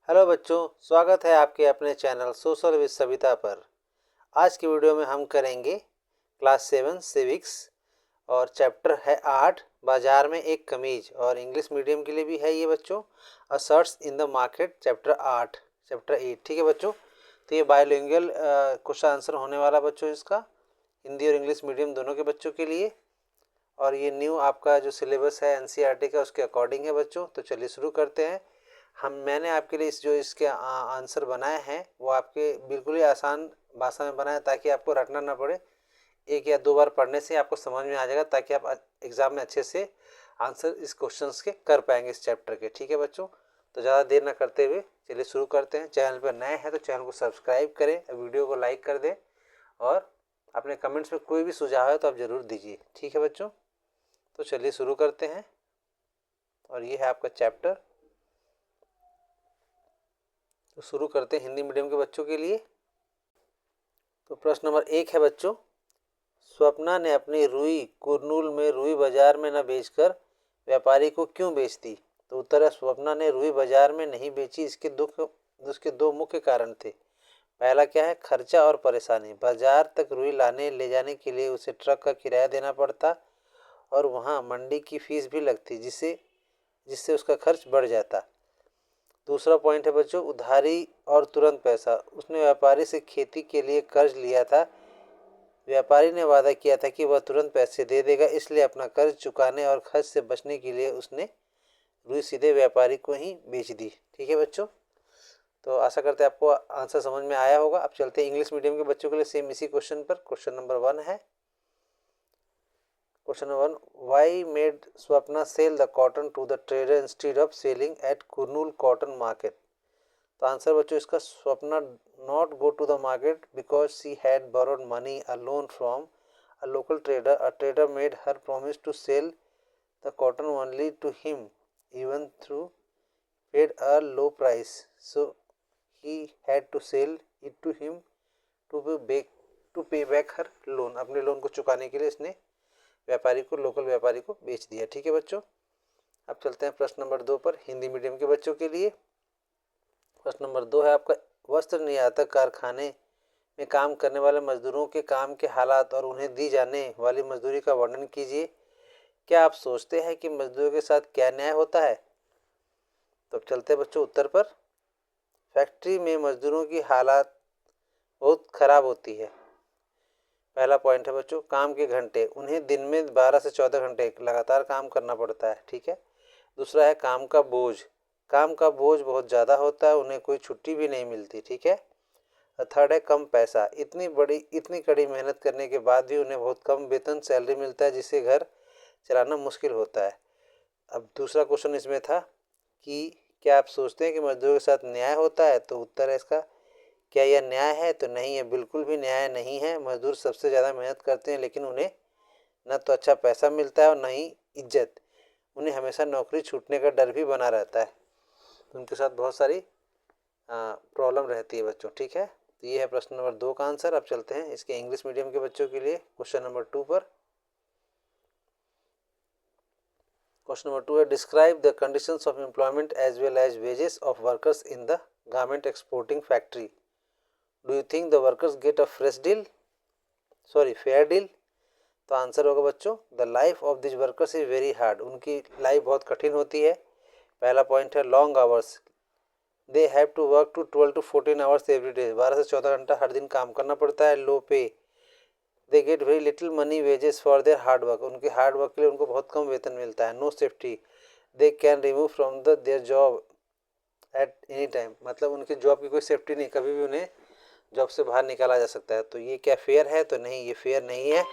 Hello बच्चों, स्वागत है आपके अपने चैनल सोशल विद सविता पर। आज की वीडियो में हम करेंगे क्लास 7 सिविक्स और चैप्टर है 8 बाजार में एक कमीज। और इंग्लिश मीडियम के लिए भी है ये बच्चों, अ search in the market chapter 8। ठीक है बच्चों, तो ये बायलिंगुअल क्वेश्चन आंसर होने वाला बच्चों इसका, हिंदी और इंग्लिश मीडियम दोनों के बच्चों के लिए। और ये न्यू आपका जो सिलेबस है एनसीईआरटी का उसके अकॉर्डिंग है बच्चों। तो चलिए शुरू करते हैं। मैंने आपके लिए इसके आंसर बनाए हैं वो आपके बिल्कुल ही आसान भाषा में बनाए ताकि आपको रटना ना पड़े। एक या दो बार पढ़ने से आपको समझ में आ जाएगा ताकि आप एग्ज़ाम में अच्छे से आंसर इस क्वेश्चंस के कर पाएंगे इस चैप्टर के। ठीक है बच्चों, तो ज़्यादा देर ना करते हुए चलिए शुरू करते हैं। चैनल पर नए हैं तो चैनल को सब्सक्राइब करें, वीडियो को लाइक कर दें और अपने कमेंट्स में कोई भी सुझाव है तो आप ज़रूर दीजिए। ठीक है बच्चों, तो चलिए शुरू करते हैं। और ये है आपका चैप्टर, तो शुरू करते हैं हिंदी मीडियम के बच्चों के लिए। तो प्रश्न नंबर 1 है बच्चों, स्वप्ना ने अपनी रुई कुरनूल में रुई बाजार में न बेचकर व्यापारी को क्यों बेच दी? तो उत्तर है, स्वप्ना ने रुई बाजार में नहीं बेची, उसके दो मुख्य कारण थे। पहला क्या है, खर्चा और परेशानी। बाजार तक रुई लाने ले जाने के लिए उसे ट्रक का किराया देना पड़ता और वहाँ मंडी की फीस भी लगती, जिससे उसका खर्च बढ़ जाता। दूसरा पॉइंट है बच्चों, उधारी और तुरंत पैसा। उसने व्यापारी से खेती के लिए कर्ज लिया था। व्यापारी ने वादा किया था कि वह तुरंत पैसे दे देगा, इसलिए अपना कर्ज चुकाने और खर्च से बचने के लिए उसने रुई सीधे व्यापारी को ही बेच दी। ठीक है बच्चों, तो आशा करते हैं आपको आंसर समझ में आया होगा। अब चलते हैं इंग्लिश मीडियम के बच्चों के लिए सेम इसी क्वेश्चन पर। क्वेश्चन नंबर 1 है, question number 1, why made Swapna sell the cotton to the trader instead of selling at Kurnool cotton market? तो आंसर बच्चों इसका, Swapna not go to the market because she had borrowed money a loan from a local trader. A trader made her promise to sell the cotton only to him even through paid a low price, so he had to sell it to him to pay back her loan. अपने loan को चुकाने के लिए इसने local व्यापारी को बेच दिया। ठीक है बच्चों, अब चलते हैं प्रश्न नंबर 2 पर हिंदी मीडियम के बच्चों के लिए। प्रश्न नंबर 2 है आपका, वस्त्र निर्यातक कारखाने में काम करने वाले मजदूरों के काम के हालात और उन्हें दी जाने वाली मजदूरी का वर्णन कीजिए। क्या आप सोचते हैं कि मजदूरों के साथ क्या न्याय होता है? तो चलते हैं बच्चों उत्तर पर। फैक्ट्री में मजदूरों की हालात बहुत खराब होती है। पहला पॉइंट है बच्चों, काम के घंटे। उन्हें दिन में 12 से 14 घंटे लगातार काम करना पड़ता है। ठीक है। दूसरा है काम का बोझ। काम का बोझ बहुत ज़्यादा होता है, उन्हें कोई छुट्टी भी नहीं मिलती। ठीक है। थर्ड है कम पैसा। इतनी कड़ी मेहनत करने के बाद भी उन्हें बहुत कम वेतन सैलरी मिलता है, जिससे घर चलाना मुश्किल होता है। अब दूसरा क्वेश्चन इसमें था कि क्या आप सोचते हैं कि मजदूरों के साथ न्याय होता है? तो उत्तर है इसका, क्या यह न्याय है? तो नहीं है, बिल्कुल भी न्याय नहीं है। मजदूर सबसे ज़्यादा मेहनत करते हैं लेकिन उन्हें न तो अच्छा पैसा मिलता है और न ही इज्जत। उन्हें हमेशा नौकरी छूटने का डर भी बना रहता है, तो उनके साथ बहुत सारी प्रॉब्लम रहती है बच्चों। ठीक है, तो ये है प्रश्न नंबर 2 का आंसर। अब चलते हैं इसके इंग्लिश मीडियम के बच्चों के लिए क्वेश्चन नंबर 2 पर। क्वेश्चन नंबर 2 है, describe the conditions of employment as well as wages of workers in the garment exporting factory. Do you think the workers get a fair deal? तो answer होगा बच्चों, the life of this workers is very hard. उनकी life बहुत कठिन होती है। पहला point है long hours. They have to work to 12 to 14 hours every day. 12 से 14 घंटा हर दिन काम करना पड़ता है। Low pay. They get very little money wages for their hard work. उनके हार्ड वर्क के लिए उनको बहुत कम वेतन मिलता है। No safety. They can remove from their job at any time. मतलब उनकी जॉब की कोई सेफ्टी नहीं, कभी भी उन्हें जॉब से बाहर निकाला जा सकता है। तो ये क्या फेयर है? तो नहीं, ये फेयर नहीं है।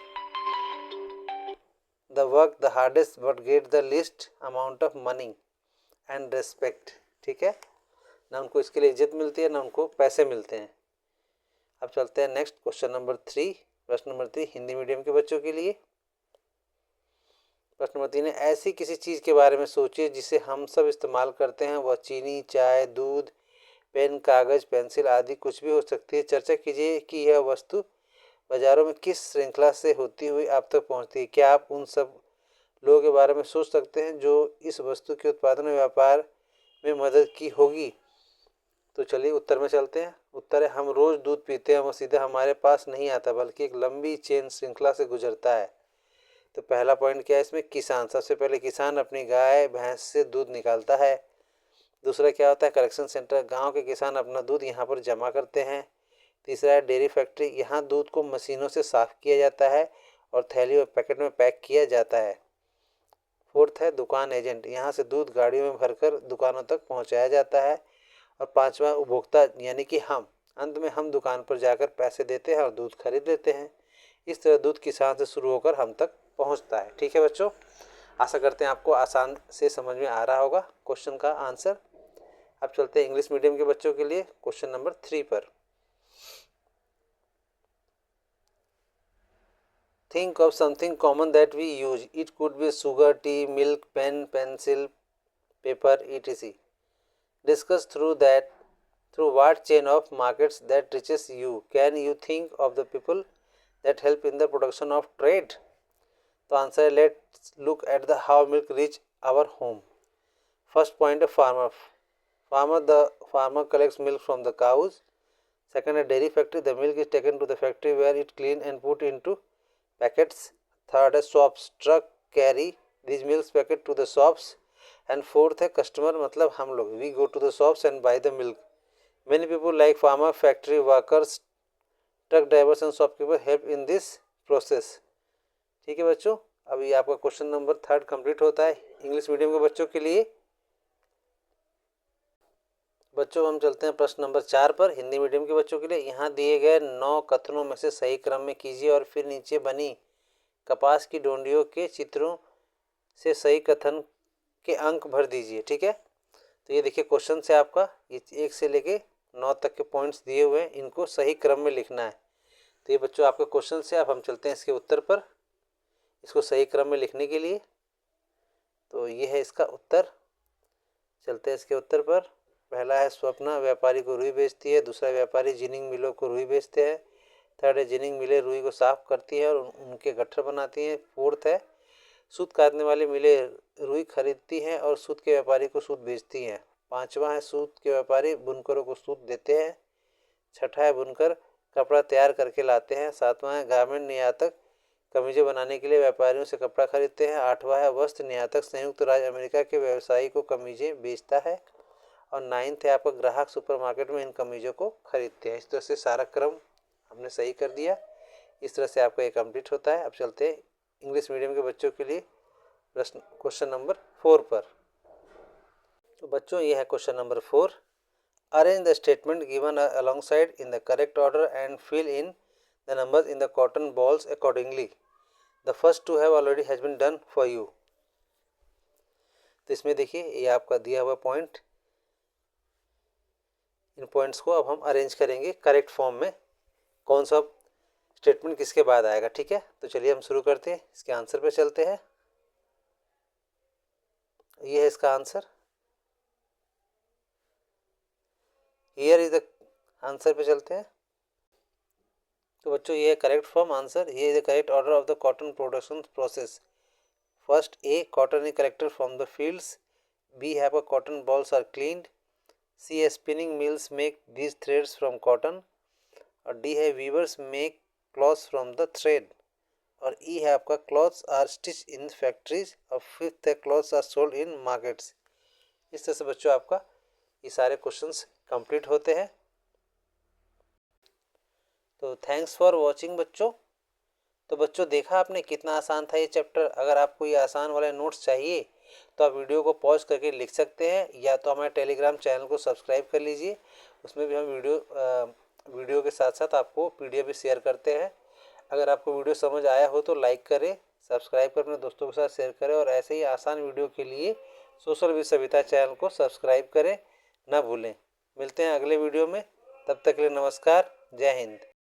The work the hardest but get the least amount of money and respect. ठीक है, ना उनको इसके लिए इज्जत मिलती है ना उनको पैसे मिलते हैं। अब चलते हैं नेक्स्ट क्वेश्चन नंबर 3। प्रश्न नंबर 3 हिंदी मीडियम के बच्चों के लिए। प्रश्न नंबर 3 है, ऐसी किसी चीज़ के बारे में सोचिए जिसे हम सब इस्तेमाल करते हैं। वह चीनी, चाय, दूध, पेन, कागज़, पेंसिल आदि कुछ भी हो सकती है। चर्चा कीजिए कि यह वस्तु बाज़ारों में किस श्रृंखला से होती हुई आप तक पहुंचती है। क्या आप उन सब लोगों के बारे में सोच सकते हैं जो इस वस्तु के उत्पादन और व्यापार में मदद की होगी? तो चलिए उत्तर में चलते हैं। उत्तर है हम रोज़ दूध पीते हैं, वो सीधे हमारे पास नहीं आता बल्कि एक लंबी चेन श्रृंखला से गुजरता है। तो पहला पॉइंट क्या है इसमें, किसान। सबसे पहले किसान अपनी गाय भैंस से दूध निकालता है। दूसरा क्या होता है, कलेक्शन सेंटर। गांव के किसान अपना दूध यहाँ पर जमा करते हैं। तीसरा है डेयरी फैक्ट्री। यहाँ दूध को मशीनों से साफ किया जाता है और थैली और पैकेट में पैक किया जाता है। फोर्थ है दुकान एजेंट। यहाँ से दूध गाड़ियों में भरकर दुकानों तक पहुँचाया जाता है। और पांचवा उपभोक्ता यानी कि हम। अंत में हम दुकान पर जाकर पैसे देते हैं और दूध खरीद लेते हैं। इस तरह दूध किसान से शुरू होकर हम तक पहुंचता है। ठीक है बच्चों, आशा करते हैं आपको आसान से समझ में आ रहा होगा क्वेश्चन का आंसर। अब चलते हैं इंग्लिश मीडियम के बच्चों के लिए क्वेश्चन नंबर 3 पर। Think of something common that we use. It could be sugar, tea, milk, pen, pencil, paper, etc. Discuss through what chain of markets that reaches you. Can you think of the people that help in the production of trade? तो answer है let's look at the how milk reach our home. First point, a farmer. The farmer collects milk from the cows. Second, a dairy factory. The milk is taken to the factory where it cleaned and put into packets. Third, a shops. Truck carry these milk packet to the shops. And fourth है customer, मतलब हम लोग। We go to the shops and buy the milk. Many people like farmer, factory workers, truck drivers and shopkeeper help in this process. ठीक है बच्चों, अभी आपका question number 3 complete होता है इंग्लिश मीडियम के बच्चों के लिए। बच्चों हम चलते हैं प्रश्न नंबर 4 पर हिंदी मीडियम के बच्चों के लिए। यहाँ दिए गए 9 कथनों में से सही क्रम में कीजिए और फिर नीचे बनी कपास की डोंडियों के चित्रों से सही कथन के अंक भर दीजिए। ठीक है, तो ये देखिए क्वेश्चन से आपका 1 से लेके 9 तक के पॉइंट्स दिए हुए हैं, इनको सही क्रम में लिखना है। तो ये बच्चों आपके क्वेश्चन से। अब हम चलते हैं इसके उत्तर पर, इसको सही क्रम में लिखने के लिए। तो ये है इसका उत्तर। चलते हैं इसके उत्तर पर। पहला है स्वप्ना व्यापारी को रुई बेचती है। दूसरा व्यापारी जिनिंग मिलों को रुई बेचते हैं। थर्ड है जिनिंग मिलें रुई को साफ करती है और उनके गट्ठर बनाती हैं। फोर्थ है सूत काटने वाली मिलें रुई खरीदती हैं और सूत के व्यापारी को सूत बेचती हैं। पांचवा है सूत के व्यापारी बुनकरों को सूत देते हैं। छठा है बुनकर कपड़ा तैयार करके लाते हैं। सातवां है गारमेंट निर्यातक कमीजें बनाने के लिए व्यापारियों से कपड़ा खरीदते हैं। आठवां है वस्त्र निर्यातक संयुक्त राज्य अमेरिका के व्यवसायी को कमीजें बेचता है। और 9th है आपका ग्राहक सुपरमार्केट में इन कमीजों को खरीदते हैं। इस तरह से सारा क्रम हमने सही कर दिया। इस तरह से आपका ये कंप्लीट होता है। अब चलते हैं इंग्लिश मीडियम के बच्चों के लिए प्रश्न क्वेश्चन नंबर 4 पर। तो बच्चों ये है question number 4। Arrange the statement given alongside in the correct order and fill in the numbers in the cotton balls accordingly. The first two have already has been done for you. तो इसमें देखिए ये आपका दिया हुआ point, इन points को अब हम अरेंज करेंगे करेक्ट फॉर्म में, कौन सा स्टेटमेंट किसके बाद आएगा। ठीक है, तो चलिए हम शुरू करते हैं, इसके आंसर पे चलते हैं। ये है इसका answer, here is the answer पे चलते हैं। तो बच्चों ये है करेक्ट फॉर्म आंसर। ये is the correct order of the cotton production process. First A cotton is collected from the fields. B have a cotton balls are cleaned. C है spinning mills make these threads from cotton. और D है weavers make cloths from the thread. और E है आपका cloths are stitch in factories. और fifth है clothes are sold in markets. इस तरह से बच्चों आपका ये सारे क्वेश्चंस कंप्लीट होते हैं। तो थैंक्स फॉर वॉचिंग बच्चों। तो बच्चों देखा आपने कितना आसान था ये चैप्टर। अगर आपको ये आसान वाले नोट्स चाहिए तो आप वीडियो को पॉज करके लिख सकते हैं, या तो हमारे टेलीग्राम चैनल को सब्सक्राइब कर लीजिए। उसमें भी हम वीडियो के साथ साथ आपको PDF भी शेयर करते हैं। अगर आपको वीडियो समझ आया हो तो लाइक करें, सब्सक्राइब कर अपने दोस्तों के साथ शेयर करें, और ऐसे ही आसान वीडियो के लिए सोशल विद सविता चैनल को सब्सक्राइब करें ना भूलें। मिलते हैं अगले वीडियो में, तब तक के लिए नमस्कार, जय हिंद।